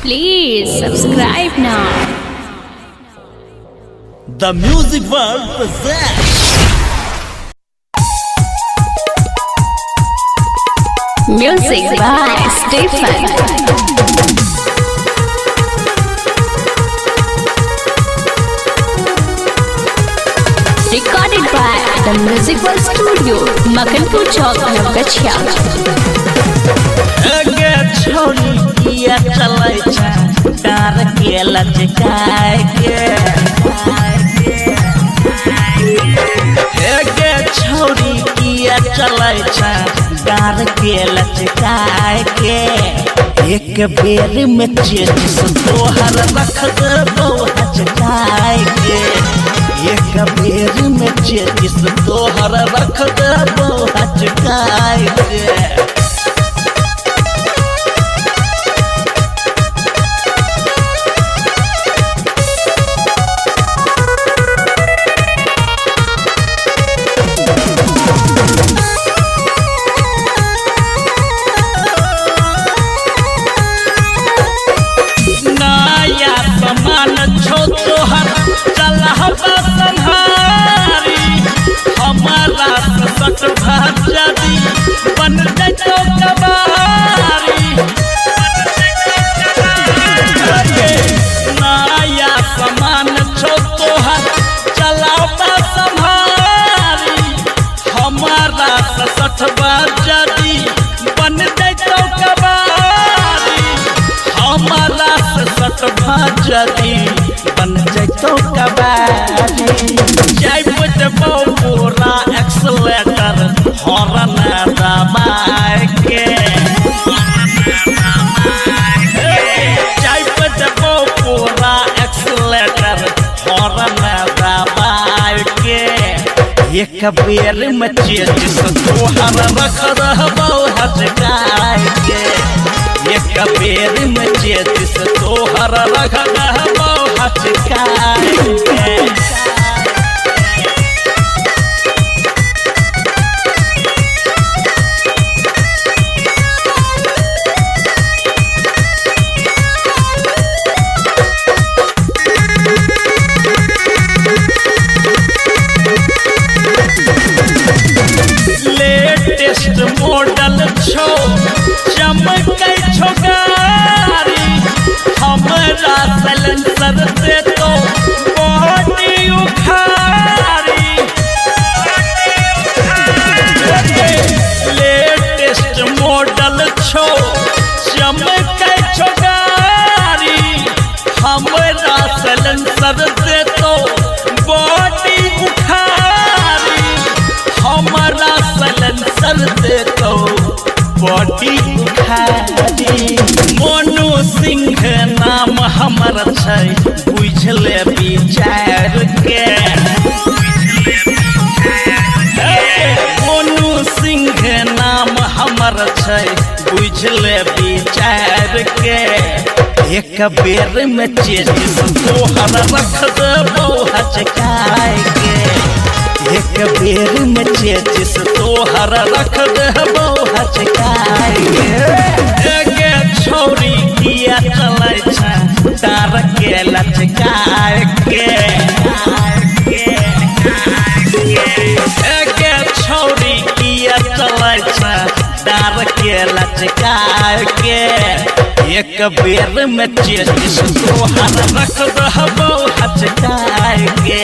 Please subscribe now. The Music World presents Music by Stephen. Recorded by The Music World Studio, Makanpur Chowk, Navgachia. अगे छोरी किया चलै छै डार के लचकाय के अगे छोरी किया चलै छै डार के लचकाय के एक बेर में चेचिस तोहर रख देबो हचकाय के एक बेर में चेचिस तोहर रख देबो हचकाय के जदी बन जैतो कबाड़ी जाइब देबो पूरा एक्सेलेटर हॉर्न दबाए के जाइब देबो पूरा एक्सेलेटर हॉर्न दबाए के एक बेर में चेचिस तोहर रख रहबो हचकाय के एक बेर में चेचिस तोहर रख रहबो हचकाय के लेटेस्ट मॉडल छो चमकै छो गाड़ी हमरा साइलेंसर से तो बॉडी उखाड़ी लेटेस्ट मॉडल छो चमकै छो गाड़ी हमरा साइलेंसर से तो बॉडी उखाड़ी हमरा साइलेंसर से तो बॉडी उखाड़ी मोनू सिंह नाम हमर छै बुझले विचार के मोनू सिंह नाम हमर छै बुझले विचार के एक बेर में चेचिस तोहर रख देबो हचकाय के एक बेर में चेचिस तोहर रख देबो हचकाय के छोरी किया चलै छै डार के लचकाय के छोरी किया चलै छै डार के लचकाय के एक बेर में चेचिस तोहर रख देबो हचकाय के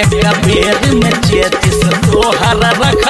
एक बेर में चेचिस तोहर रख